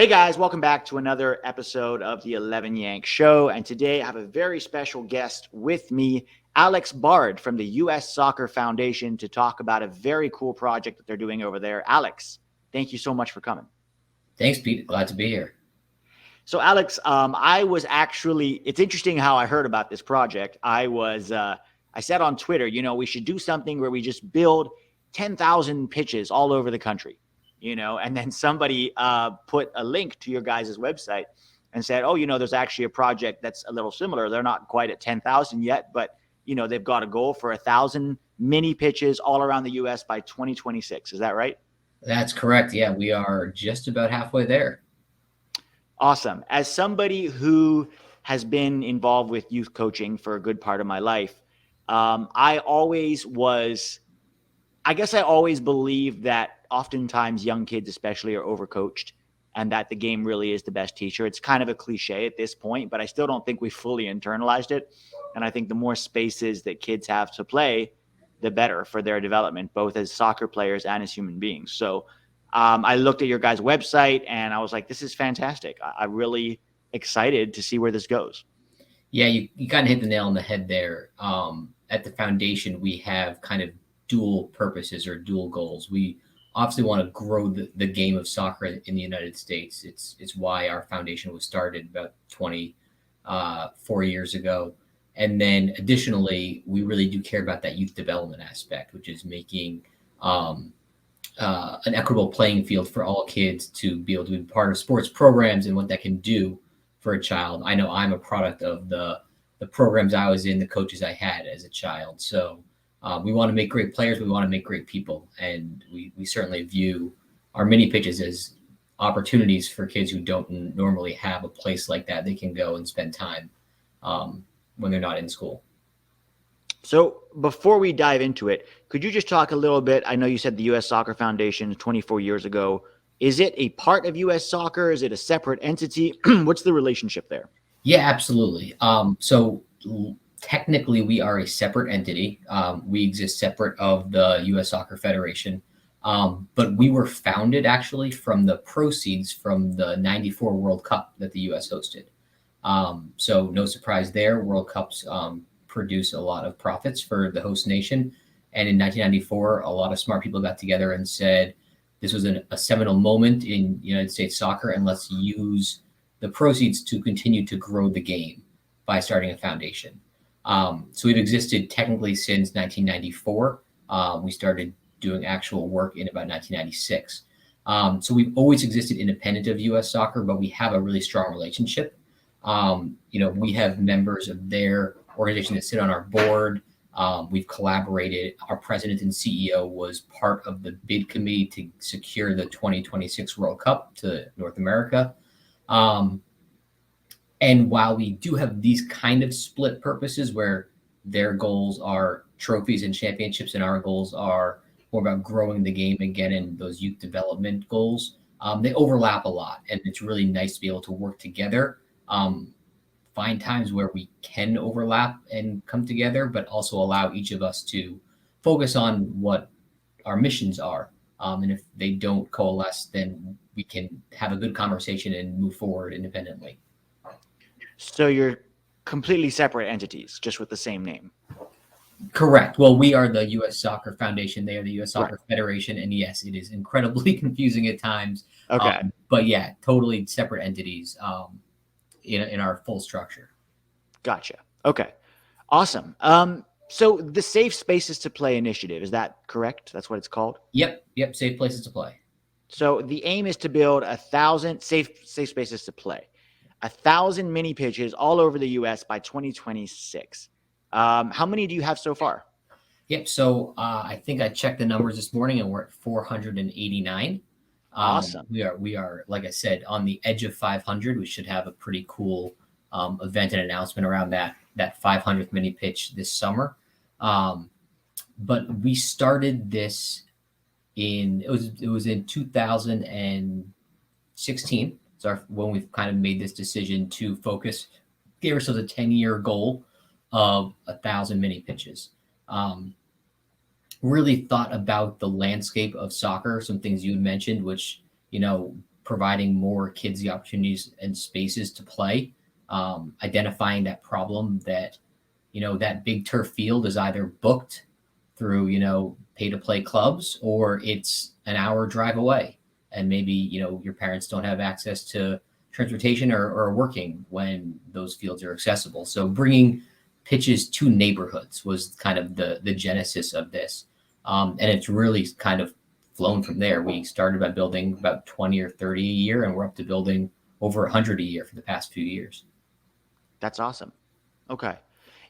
Hey guys, welcome back to another episode of the 11 Yank Show. And today I have a very special guest with me, Alex Bard from the U.S. Soccer Foundation, to talk about a very cool project that they're doing over there. Alex, thank you so much for coming. Thanks, Pete. Glad to be here. So, Alex, it's interesting how I heard about this project. I said on Twitter, we should do something where we just build 10,000 pitches all over the country. And then somebody put a link to your guys' website and said, there's actually a project that's a little similar. They're not quite at 10,000 yet, but, they've got a goal for 1,000 mini pitches all around the U.S. by 2026. Is that right? That's correct. Yeah, we are just about halfway there. Awesome. As somebody who has been involved with youth coaching for a good part of my life, I always believed that oftentimes young kids especially are overcoached and that the game really is the best teacher. It's kind of a cliche at this point, but I still don't think we fully internalized it. And I think the more spaces that kids have to play, the better for their development, both as soccer players and as human beings. So I looked at your guys' website and I was like, this is fantastic. I'm really excited to see where this goes. Yeah, you kind of hit the nail on the head there. At the foundation, we have kind of dual purposes or dual goals. We obviously want to grow the game of soccer in the United States. It's why our foundation was started about 24 years ago. And then additionally, we really do care about that youth development aspect, which is making an equitable playing field for all kids to be able to be part of sports programs and what that can do for a child. I know I'm a product of the programs I was in, the coaches I had as a child. So we want to make great players. We want to make great people. And we certainly view our mini pitches as opportunities for kids who don't normally have a place like that. They can go and spend time when they're not in school. So before we dive into it, could you just talk a little bit? I know you said the U.S. Soccer Foundation 24 years ago. Is it a part of U.S. Soccer? Is it a separate entity? What's the relationship there? Yeah, absolutely. So technically, we are a separate entity. We exist separate of the U.S. Soccer Federation. But we were founded actually from the proceeds from the 94 World Cup that the U.S. hosted. So no surprise there. World Cups produce a lot of profits for the host nation. And in 1994, a lot of smart people got together and said, this was a seminal moment in United States soccer, and let's use the proceeds to continue to grow the game by starting a foundation. So we've existed technically since 1994. We started doing actual work in about 1996. So we've always existed independent of U.S. soccer, but we have a really strong relationship. We have members of their organization that sit on our board. We've collaborated. Our president and CEO was part of the bid committee to secure the 2026 World Cup to North America. And while we do have these kind of split purposes where their goals are trophies and championships and our goals are more about growing the game again and those youth development goals, they overlap a lot. And it's really nice to be able to work together, find times where we can overlap and come together, but also allow each of us to focus on what our missions are. And if they don't coalesce, then we can have a good conversation and move forward independently. So you're completely separate entities, just with the same name. Correct. Well, we are the U.S. Soccer Foundation. They are the U.S. Soccer Federation. And yes, it is incredibly confusing at times. Okay. But yeah, totally separate entities in our full structure. Gotcha. Okay. Awesome. So the Safe Spaces to Play initiative, is that correct? That's what it's called? Yep. Safe places to play. So the aim is to build 1,000 safe spaces to play, 1,000 mini pitches all over the U.S. by 2026. How many do you have so far? Yep. So I think I checked the numbers this morning and we're at 489. Awesome. We are, like I said, on the edge of 500. We should have a pretty cool event and announcement around that 500th mini pitch this summer. But we started this it was in 2016. So when we've kind of made this decision to focus, gave ourselves a 10-year goal of 1,000 mini pitches. Really thought about the landscape of soccer, some things you mentioned, which, providing more kids the opportunities and spaces to play, identifying that problem that, that big turf field is either booked through, pay to play clubs, or it's an hour drive away. And maybe, your parents don't have access to transportation or working when those fields are accessible. So bringing pitches to neighborhoods was kind of the genesis of this. And it's really kind of flown from there. We started by building about 20 or 30 a year, and we're up to building over 100 a year for the past few years. That's awesome. Okay.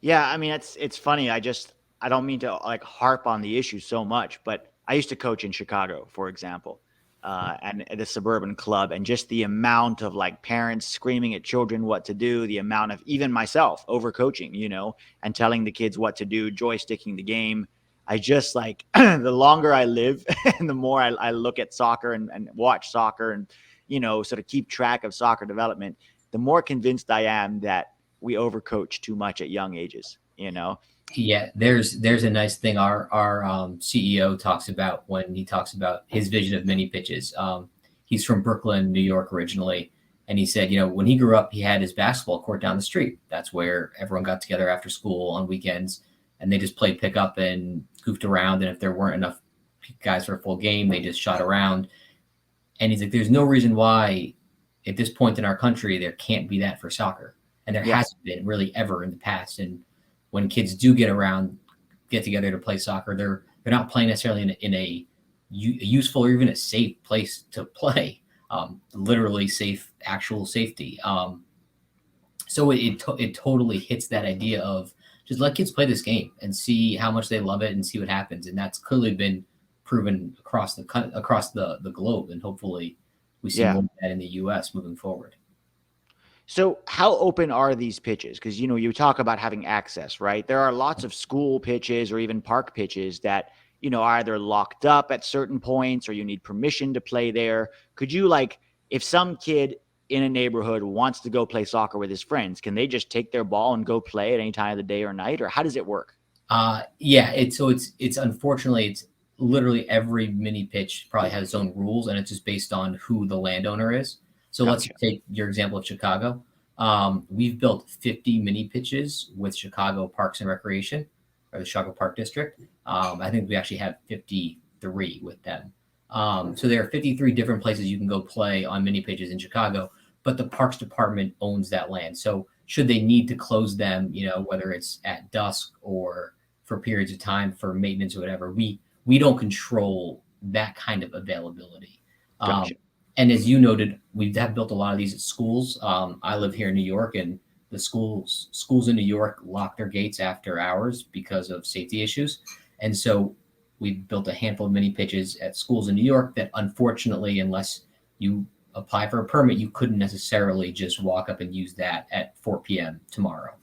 Yeah, I mean, it's funny. I don't mean to like harp on the issue so much, but I used to coach in Chicago, for example, and at a suburban club, and just the amount of like parents screaming at children what to do, the amount of even myself overcoaching, and telling the kids what to do, joysticking the game. I just like the longer I live and the more I look at soccer and watch soccer and, sort of keep track of soccer development, the more convinced I am that we overcoach too much at young ages. Yeah, there's a nice thing our CEO talks about when he talks about his vision of mini pitches. He's from Brooklyn, New York originally, and he said, when he grew up, he had his basketball court down the street. That's where everyone got together after school on weekends, and they just played pickup and goofed around. And if there weren't enough guys for a full game, they just shot around. And he's like, there's no reason why at this point in our country there can't be that for soccer, and there hasn't been really ever in the past. And when kids do get together to play soccer, they're not playing necessarily in a useful or even a safe place to play. Literally safe, actual safety. So it totally hits that idea of just let kids play this game and see how much they love it and see what happens. And that's clearly been proven across the globe, and hopefully we see more of that in the U.S. moving forward. So how open are these pitches? Because, you talk about having access, right? There are lots of school pitches or even park pitches that, are either locked up at certain points or you need permission to play there. Could you if some kid in a neighborhood wants to go play soccer with his friends, can they just take their ball and go play at any time of the day or night? Or how does it work? Yeah, it's unfortunately, it's literally every mini pitch probably has its own rules, and it's just based on who the landowner is. So Let's take your example of Chicago. We've built 50 mini pitches with Chicago Parks and Recreation, or the Chicago Park District. I think we actually have 53 with them. So there are 53 different places you can go play on mini pitches in Chicago, but the Parks Department owns that land. So should they need to close them, whether it's at dusk or for periods of time for maintenance or whatever, we don't control that kind of availability. Gotcha. And as you noted, we have built a lot of these at schools. I live here in New York, and the schools in New York lock their gates after hours because of safety issues. And so we've built a handful of mini pitches at schools in New York that, unfortunately, unless you apply for a permit, you couldn't necessarily just walk up and use that at 4 p.m. tomorrow.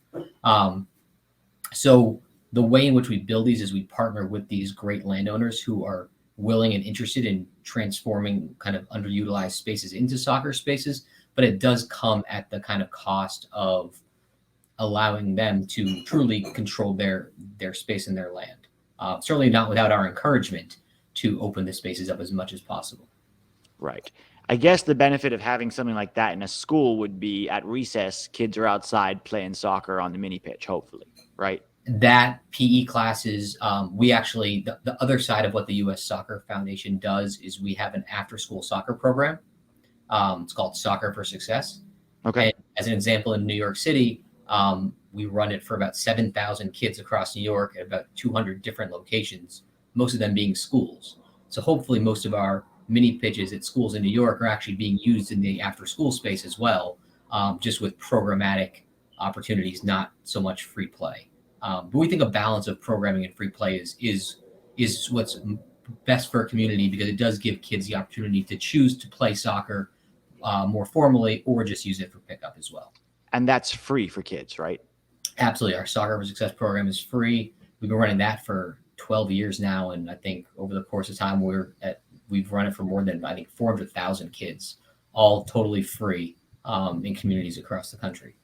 So the way in which we build these is we partner with these great landowners who are willing and interested in transforming kind of underutilized spaces into soccer spaces, but it does come at the kind of cost of allowing them to truly control their space and their land. Certainly not without our encouragement to open the spaces up as much as possible. Right. I guess the benefit of having something like that in a school would be at recess, kids are outside playing soccer on the mini pitch, hopefully, right? That PE classes, we actually, the other side of what the U.S. Soccer Foundation does is we have an after-school soccer program. It's called Soccer for Success. Okay. And as an example, in New York City, we run it for about 7,000 kids across New York at about 200 different locations, most of them being schools. So hopefully most of our mini pitches at schools in New York are actually being used in the after-school space as well, just with programmatic opportunities, not so much free play. But we think a balance of programming and free play is what's best for a community, because it does give kids the opportunity to choose to play soccer more formally or just use it for pickup as well. And that's free for kids, right? Absolutely. Our Soccer for Success program is free. We've been running that for 12 years now. And I think over the course of time, we've run it for more than, 400,000 kids, all totally free in communities across the country.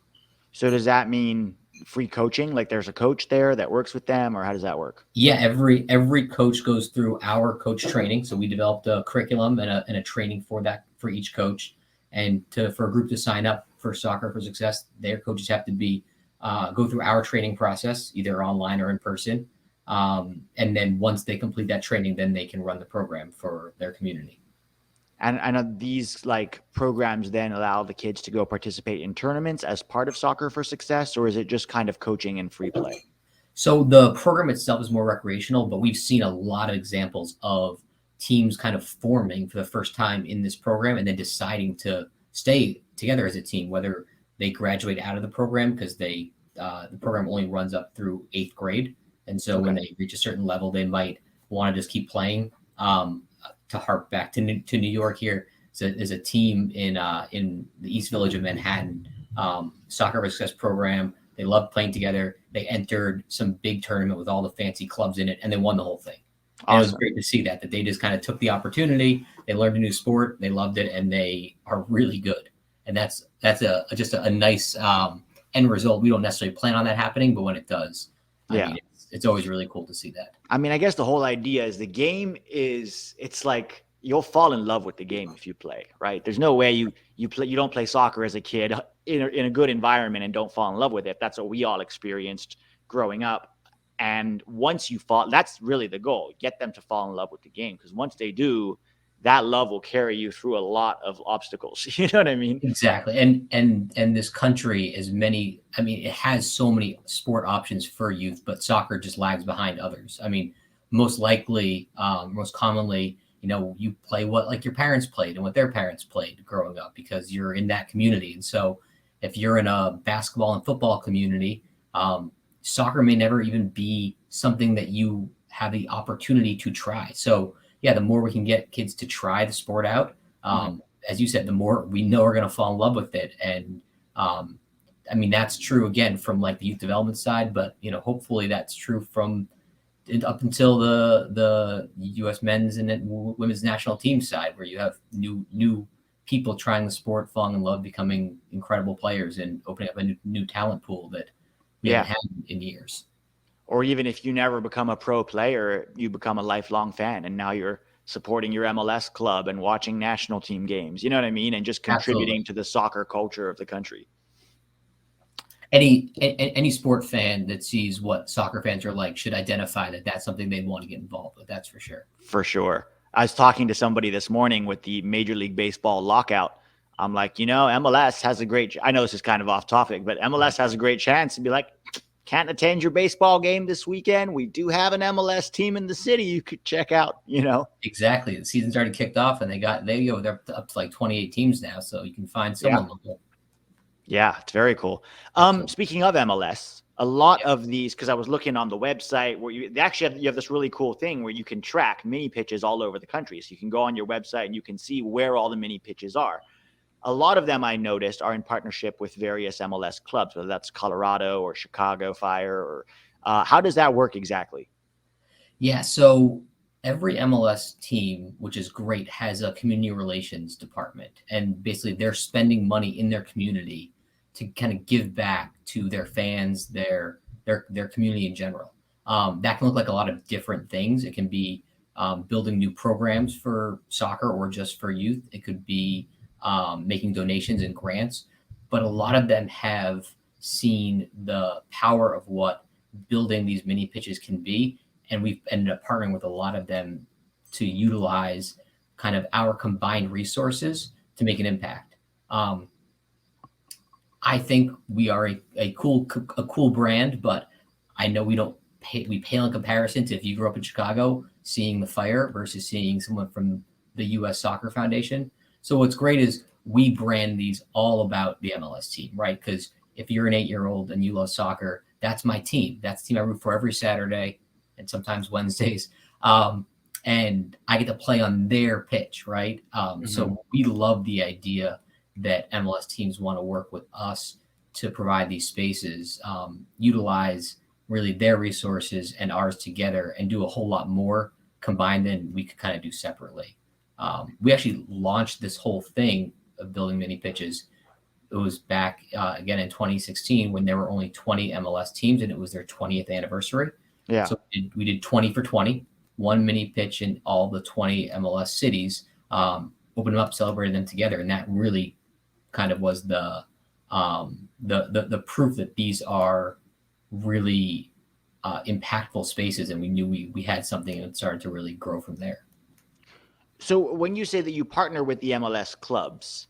So does that mean free coaching? Like there's a coach there that works with them, or how does that work? Yeah, every coach goes through our coach training. So we developed a curriculum and a training for that for each coach. And for a group to sign up for Soccer for Success, their coaches have to be go through our training process, either online or in person. And then once they complete that training, then they can run the program for their community. And are these like programs then allow the kids to go participate in tournaments as part of Soccer for Success, or is it just kind of coaching and free play? So the program itself is more recreational, but we've seen a lot of examples of teams kind of forming for the first time in this program and then deciding to stay together as a team, whether they graduate out of the program because the program only runs up through 8th grade. And so when they reach a certain level, they might want to just keep playing. To harp back to New York here, there's a team in the East Village of Manhattan, Soccer for Success program. They loved playing together. They entered some big tournament with all the fancy clubs in it, and they won the whole thing. Awesome. And it was great to see that they just kind of took the opportunity. They learned a new sport. They loved it, and they are really good. And that's just a nice end result. We don't necessarily plan on that happening, but when it does, I mean, it's always really cool to see that. I mean, I guess the whole idea is the game it's like you'll fall in love with the game if you play, right? There's no way you don't play soccer as a kid in a good environment and don't fall in love with it. That's what we all experienced growing up. And once you fall, that's really the goal. Get them to fall in love with the game, because once they do, that love will carry you through a lot of obstacles. You know what I mean? Exactly. And this country it has so many sport options for youth, but soccer just lags behind others. I mean, most commonly, you play what like your parents played and what their parents played growing up because you're in that community. And so if you're in a basketball and football community, soccer may never even be something that you have the opportunity to try. So yeah, the more we can get kids to try the sport out, as you said, the more we know are going to fall in love with it. And I mean, that's true again from like the youth development side, but hopefully that's true from up until the U.S. men's and women's national team side, where you have new people trying the sport, falling in love, becoming incredible players, and opening up a new talent pool that we haven't had in years. Or even if you never become a pro player, you become a lifelong fan, and now you're supporting your MLS club and watching national team games. You know what I mean? And just contributing to the soccer culture of the country. Any sport fan that sees what soccer fans are like should identify that that's something they'd want to get involved with. That's for sure. For sure. I was talking to somebody this morning with the Major League Baseball lockout. I'm like, MLS has a great, I know this is kind of off topic, but MLS has a great chance to be like, can't attend your baseball game this weekend. We do have an MLS team in the city you could check out, Exactly. The season's already kicked off and they're up to like 28 teams now. So you can find someone local. Yeah, it's very cool. Speaking of MLS, a lot of these, because I was looking on the website where you have this really cool thing where you can track mini pitches all over the country. So you can go on your website and you can see where all the mini pitches are. A lot of them I noticed are in partnership with various MLS clubs, whether that's Colorado or Chicago Fire, or how does that work exactly? Yeah, so every MLS team, which is great, has a community relations department, and basically they're spending money in their community to kind of give back to their fans, their community in general. That can look like a lot of different things. It can be building new programs for soccer or just for youth. It could be making donations and grants, but a lot of them have seen the power of what building these mini pitches can be. And we've ended up partnering with a lot of them to utilize kind of our combined resources to make an impact. I think we are a cool brand, but I know we pale in comparison to if you grew up in Chicago, seeing the Fire versus seeing someone from the U.S. Soccer Foundation. So what's great is we brand these all about the MLS team, right? Because if you're an 8-year-old and you love soccer, that's my team. That's the team I root for every Saturday and sometimes Wednesdays. And I get to play on their pitch, right? So we love the idea that MLS teams want to work with us to provide these spaces, utilize really their resources and ours together, and do a whole lot more combined than we could kind of do separately. We actually launched this whole thing of building mini pitches it was back again in 2016 when there were only 20 MLS teams and it was their 20th anniversary. Yeah. So we did 20 for 20, one mini pitch in all the 20 MLS cities, opened them up, celebrated them together. And that really kind of was the proof that these are really impactful spaces. And we knew we had something, and it started to really grow from there. So when you say that you partner with the MLS clubs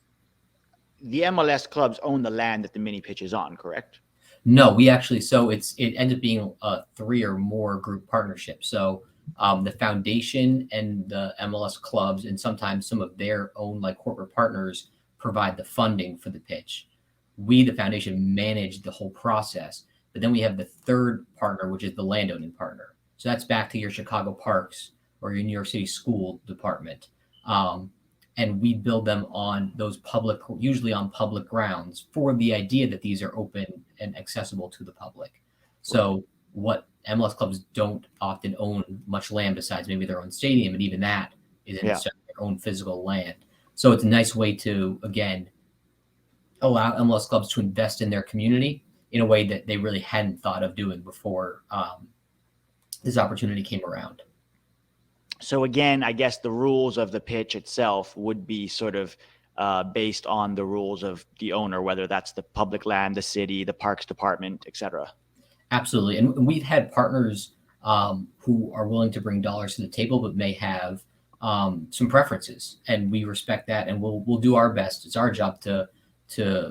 own the land that the mini pitch is on, correct? No, we actually, so it ended up being a 3 or more group partnership. So the foundation and the MLS clubs and sometimes some of their own like corporate partners provide the funding for the pitch. We, the foundation, manage the whole process. But then we have the third partner, which is the landowning partner. So that's back to your Chicago Parks or your New York City School Department. And we build them on those public, usually on public grounds, for the idea that these are open and accessible to the public. So what MLS clubs don't often own much land besides maybe their own stadium, and even that isn't their own physical land. So it's a nice way to, again, allow MLS clubs to invest in their community in a way that they really hadn't thought of doing before this opportunity came around. So again, I guess the rules of the pitch itself would be sort of based on the rules of the owner, whether that's the public land, the city, the parks department, et cetera. Absolutely. And we've had partners who are willing to bring dollars to the table, but may have some preferences. And we respect that. And we'll do our best. It's our job to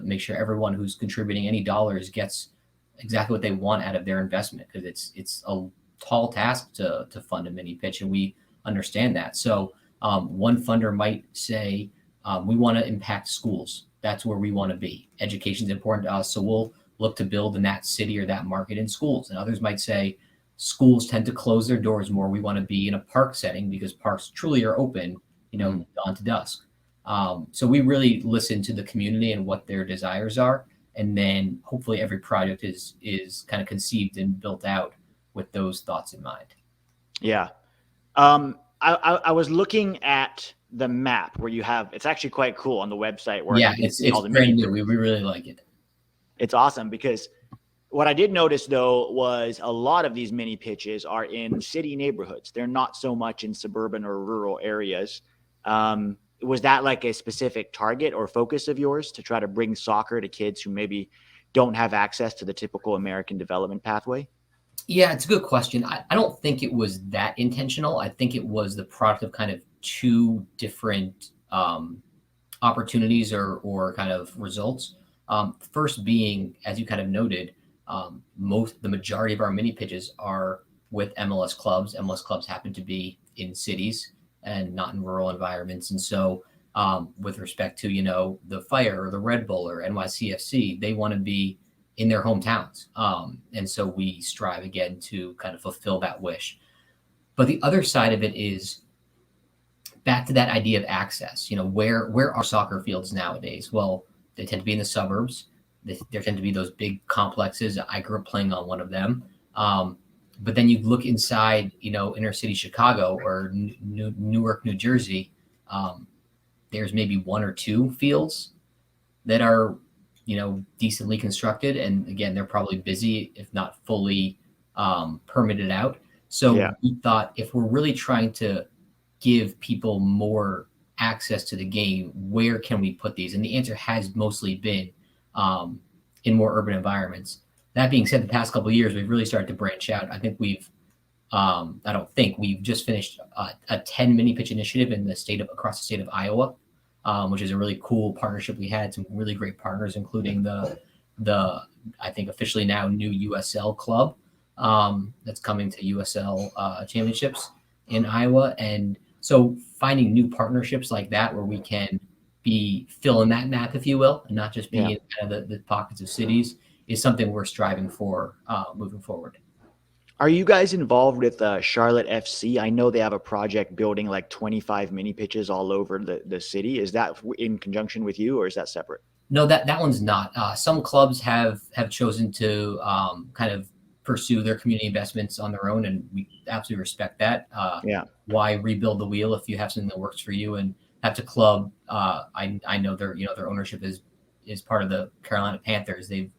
make sure everyone who's contributing any dollars gets exactly what they want out of their investment, because it's a tall task to fund a mini pitch. And we understand that. So one funder might say, we want to impact schools. That's where we want to be. Education is important to us. So we'll look to build in that city or that market in schools. And others might say schools tend to close their doors more. We want to be in a park setting because parks truly are open, dawn to dusk. So we really listen to the community and what their desires are. And then hopefully every project is kind of conceived and built out with those thoughts in mind. Yeah. I was looking at the map where you have, it's actually quite cool on the website where it's brand new. We really like it. It's awesome because what I did notice though was a lot of these mini pitches are in city neighborhoods. They're not so much in suburban or rural areas. Was that like a specific target or focus of yours to try to bring soccer to kids who maybe don't have access to the typical American development pathway? Yeah, it's a good question. I don't think it was that intentional. I think it was the product of kind of two different opportunities or kind of results. First being, as you kind of noted, the majority of our mini pitches are with MLS clubs. MLS clubs happen to be in cities and not in rural environments. And so with respect to, the Fire or the Red Bull or NYCFC, they want to be in their hometowns. And so we strive again to kind of fulfill that wish. But the other side of it is back to that idea of access. Where are soccer fields nowadays? Well, they tend to be in the suburbs. There tend to be those big complexes. I grew up playing on one of them. But then you look inside, inner city Chicago or Newark, New Jersey, there's maybe one or two fields that are, decently constructed. And again, they're probably busy, if not fully permitted out. So we thought if we're really trying to give people more access to the game, where can we put these? And the answer has mostly been in more urban environments. That being said, the past couple of years, we've really started to branch out. I think we've just finished a 10 mini pitch initiative across the state of Iowa, which is a really cool partnership. We had some really great partners, including the I think officially now new USL club that's coming to USL championships in Iowa. And so finding new partnerships like that where we can be filling that map, if you will, and not just be in kind of the pockets of cities is something we're striving for moving forward. Are you guys involved with Charlotte FC? I know they have a project building like 25 mini pitches all over the city. Is that in conjunction with you or is that separate? No, that one's not. Some clubs have chosen to kind of pursue their community investments on their own, and we absolutely respect that. Why rebuild the wheel if you have something that works for you? And that's a club. I know their ownership is is part of the Carolina Panthers. They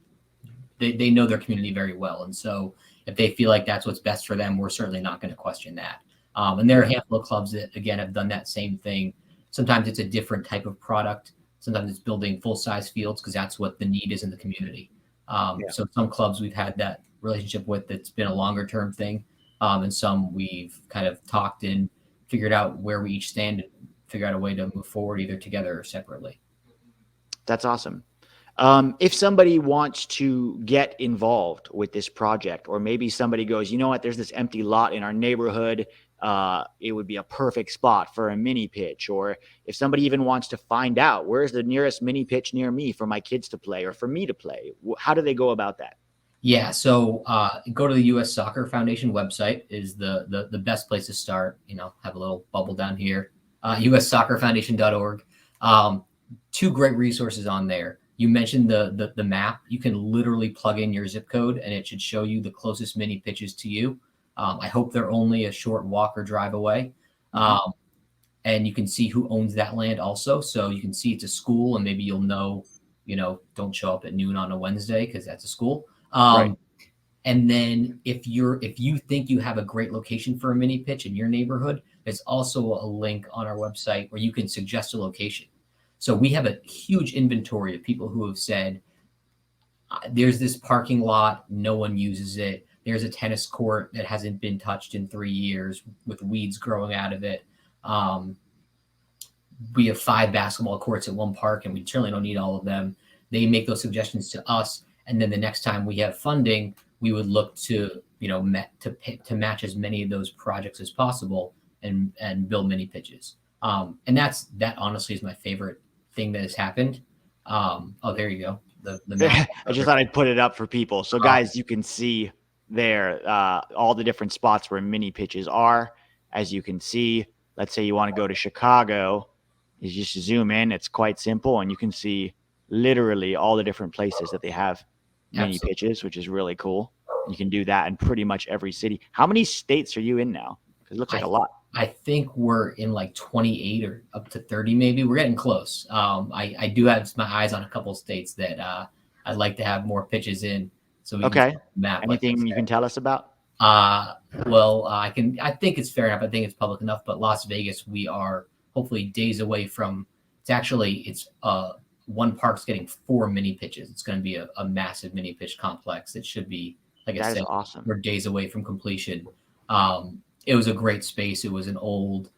know their community very well, and so if they feel like that's what's best for them, we're certainly not going to question that. And there are a handful of clubs that again have done that same thing. Sometimes it's a different type of product. Sometimes it's building full size fields because that's what the need is in the community. Yeah. So some clubs we've had that relationship with that's been a longer term thing, and some we've kind of talked and figured out where we each stand and figure out a way to move forward either together or separately. That's awesome. If somebody wants to get involved with this project, or maybe somebody goes, you know what, there's this empty lot in our neighborhood. It would be a perfect spot for a mini pitch. Or if somebody even wants to find out where's the nearest mini pitch near me for my kids to play or for me to play, how do they go about that? Yeah, so go to the U.S. Soccer Foundation website is the best place to start. Have a little bubble down here, ussoccerfoundation.org. Two great resources on there. You mentioned the map. You can literally plug in your zip code, and it should show you the closest mini pitches to you. I hope they're only a short walk or drive away. And you can see who owns that land also. So you can see it's a school, and maybe you'll know, don't show up at noon on a Wednesday because that's a school. Right. And then if you think you have a great location for a mini pitch in your neighborhood, there's also a link on our website where you can suggest a location. So we have a huge inventory of people who have said, there's this parking lot, no one uses it. There's a tennis court that hasn't been touched in 3 years with weeds growing out of it. We have 5 basketball courts at one park, and we certainly don't need all of them. They make those suggestions to us. And then the next time we have funding, we would look to, to match as many of those projects as possible and build mini pitches. And that honestly is my favorite thing that has happened. There you go. The map. I just thought I'd put it up for people. So guys, you can see there all the different spots where mini pitches are. As you can see, let's say you want to go to Chicago, you just zoom in. It's quite simple, and you can see literally all the different places that they have mini pitches, which is really cool. You can do that in pretty much every city. How many states are you in now? Because it looks like a lot. I think we're in like 28 or up to 30, maybe. We're getting close. I do have my eyes on a couple of states that I'd like to have more pitches in. So we can map. Anything you can tell us about? Well, I think it's fair enough. I think it's public enough. But Las Vegas, we are hopefully days away from. It's one park's getting 4 mini pitches. It's going to be a massive mini pitch complex. It should be, like I said, awesome. We're days away from completion. It was a great space. It was an old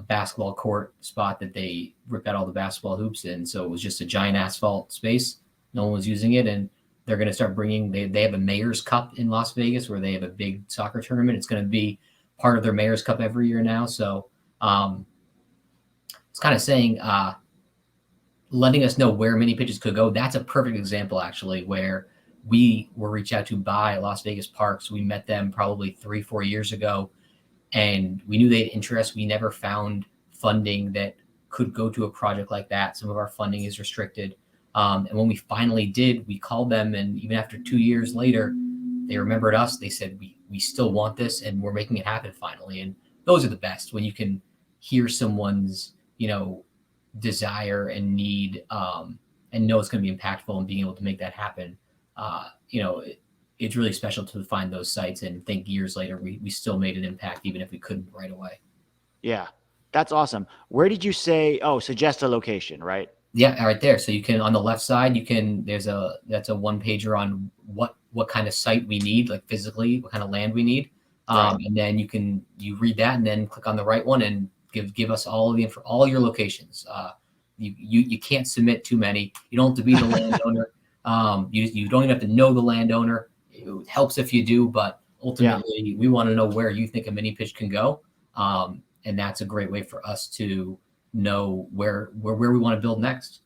basketball court spot that they ripped out all the basketball hoops in. So it was just a giant asphalt space. No one was using it. And they're going to start bringing, they have a Mayor's Cup in Las Vegas where they have a big soccer tournament. It's going to be part of their Mayor's Cup every year now. So it's kind of saying, letting us know where mini pitches could go. That's a perfect example, actually, where we were reached out to by Las Vegas Parks. We met them probably 3-4 years ago, and we knew they had interest. We never found funding that could go to a project like that. Some of our funding is restricted. And when we finally did, we called them, and even after 2 years later, they remembered us. They said, we still want this, and we're making it happen finally. And those are the best, when you can hear someone's, desire and need, and know it's going to be impactful, and being able to make that happen. It's really special to find those sites and think years later we still made an impact, even if we couldn't right away. Yeah, that's awesome. Where did you say? Oh, suggest a location, right? Yeah, right there. So you can, on the left side, that's a one pager on what kind of site we need, like physically, what kind of land we need. Right. And then you read that and then click on the right one and give us all your locations. You can't submit too many. You don't have to be the landowner. You don't even have to know the landowner. It helps if you do, but ultimately we want to know where you think a mini pitch can go. And that's a great way for us to know where we want to build next.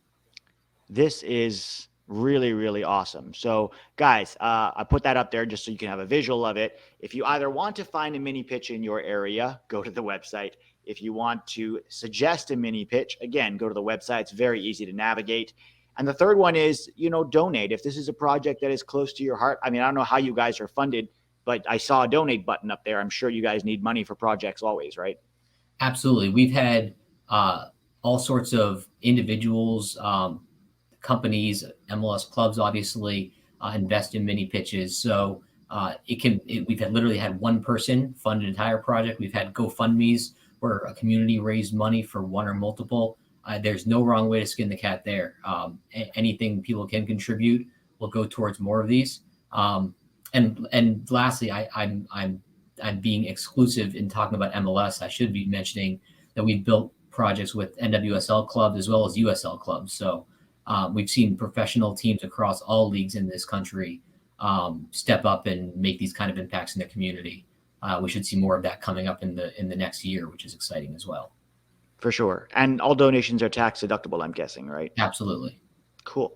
This is really, really awesome. So guys, I put that up there just so you can have a visual of it. If you either want to find a mini pitch in your area, go to the website. If you want to suggest a mini pitch, again, go to the website. It's very easy to navigate. And the third one is, donate. If this is a project that is close to your heart, I mean, I don't know how you guys are funded, but I saw a donate button up there. I'm sure you guys need money for projects always, right? Absolutely. We've had all sorts of individuals companies, MLS clubs, obviously invest in mini pitches. So we've literally had one person fund an entire project. We've had GoFundMe's where a community raised money for one or multiple. There's no wrong way to skin the cat there. Anything people can contribute will go towards more of these. And lastly, I'm being exclusive in talking about MLS. I should be mentioning that we've built projects with NWSL clubs as well as USL clubs. So we've seen professional teams across all leagues in this country step up and make these kind of impacts in their community. We should see more of that coming up in the next year, which is exciting as well. For sure. And all donations are tax deductible, I'm guessing, right? Absolutely. Cool.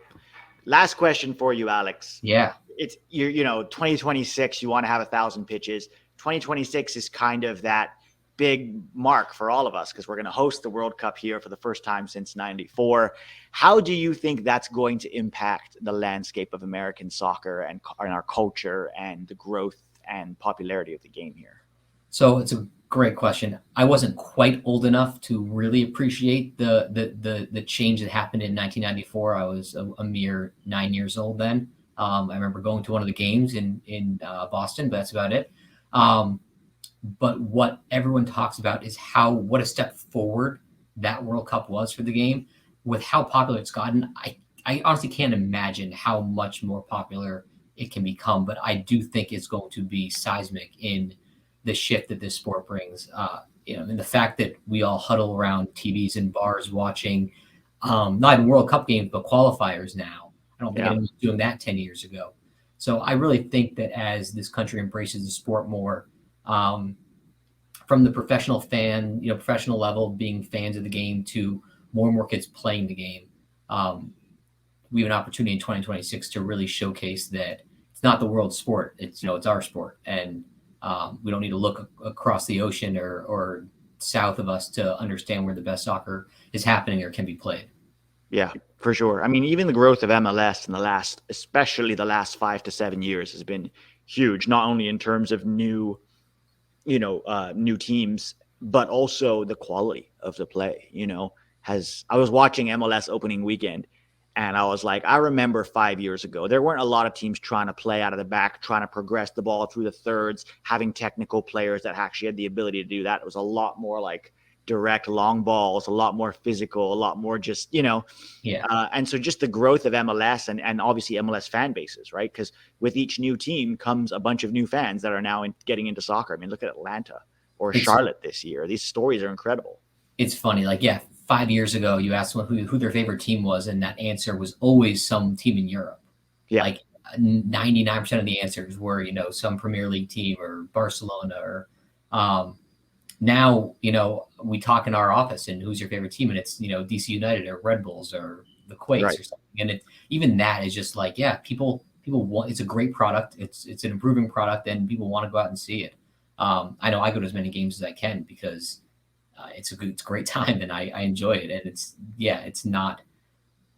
Last question for you, Alex. Yeah. It's 2026, you want to have 1,000 pitches. 2026 is kind of that big mark for all of us because we're going to host the World Cup here for the first time since 94. How do you think that's going to impact the landscape of American soccer and our culture and the growth and popularity of the game here? So it's a great question. I wasn't quite old enough to really appreciate the change that happened in 1994. I was a mere 9 years old then. I remember going to one of the games in Boston, but that's about it. But what everyone talks about is what a step forward that World Cup was for the game. With how popular it's gotten, I honestly can't imagine how much more popular it can become. But I do think it's going to be seismic in the shift that this sport brings. And the fact that we all huddle around TVs and bars watching not even World Cup games, but qualifiers now. I don't think anyone was doing that 10 years ago. So I really think that as this country embraces the sport more, from the professional professional level, being fans of the game to more and more kids playing the game, we have an opportunity in 2026 to really showcase that it's not the world's sport. It's our sport. And we don't need to look across the ocean or south of us to understand where the best soccer is happening or can be played. Yeah, for sure. I mean, even the growth of MLS in especially the last 5 to 7 years has been huge, not only in terms of new teams, but also the quality of the play. I was watching MLS opening weekend and I was like, I remember 5 years ago, there weren't a lot of teams trying to play out of the back, trying to progress the ball through the thirds, having technical players that actually had the ability to do that. It was a lot more like direct long balls, a lot more physical, a lot more just, and so just the growth of MLS and obviously MLS fan bases, right? Because with each new team comes a bunch of new fans that are now getting into soccer. I mean, look at Atlanta or Charlotte this year. These stories are incredible. It's funny. 5 years ago, you asked someone who their favorite team was, and that answer was always some team in Europe. Yeah. 99% of the answers were, some Premier League team or Barcelona or now, we talk in our office and who's your favorite team? And it's, DC United or Red Bulls or the Quakes or something. And even that is just people want, it's a great product. It's an improving product and people want to go out and see it. I know I go to as many games as I can because it's a great time and I enjoy it. And it's not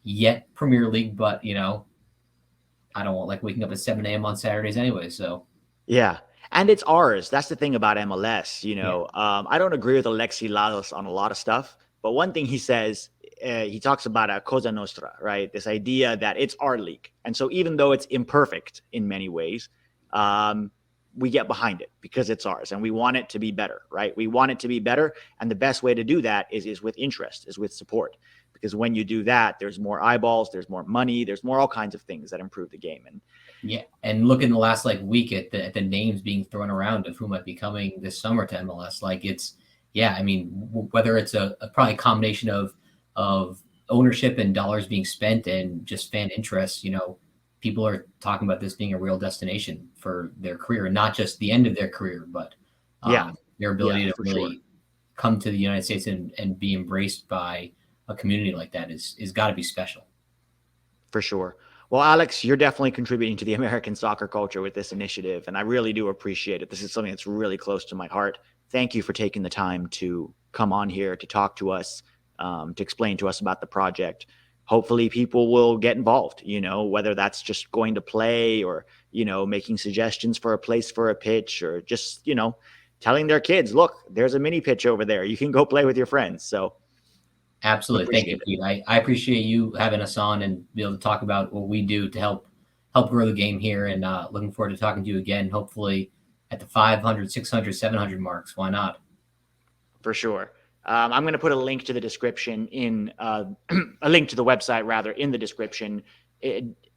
yet Premier League, but I don't like waking up at 7 a.m. on Saturdays anyway. So yeah. And it's ours. That's the thing about MLS. I don't agree with Alexi Lalas on a lot of stuff, but one thing he says, he talks about a Cosa Nostra, right? This idea that it's our league. And so even though it's imperfect in many ways, we get behind it because it's ours and we want it to be better, right? We want it to be better. And the best way to do that is with interest, is with support. Because when you do that, there's more eyeballs, there's more money, there's more all kinds of things that improve the game. And look in the last week at the names being thrown around of who might be coming this summer to MLS. Whether it's probably a combination of ownership and dollars being spent and just fan interest, people are talking about this being a real destination for their career, and not just the end of their career, but their ability to really come to the United States and be embraced by a community like that is got to be special. For sure. Well, Alex, you're definitely contributing to the American soccer culture with this initiative, and I really do appreciate it. This is something that's really close to my heart. Thank you for taking the time to come on here to talk to us, to explain to us about the project. Hopefully people will get involved, whether that's just going to play or, making suggestions for a place for a pitch or just, telling their kids, look, there's a mini pitch over there. You can go play with your friends. So Absolutely. Thank you, Appreciate it. Pete. I appreciate you having us on and be able to talk about what we do to help grow the game here. And looking forward to talking to you again, hopefully at the 500, 600, 700 marks. Why not? For sure. I'm going to put a link to the description in a link to the website rather in the description.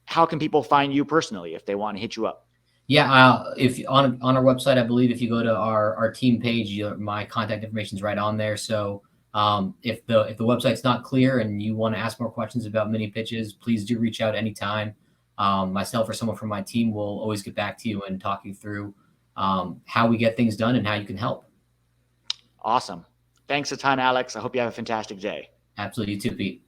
How can people find you personally if they want to hit you up? Yeah, if on our website, I believe if you go to our team page, my contact information is right on there. So if the website's not clear and you want to ask more questions about mini pitches, please do reach out anytime. Myself or someone from my team will always get back to you and talk you through how we get things done and how you can help. Awesome. Thanks a ton, Alex. I hope you have a fantastic day. Absolutely, you too, Pete.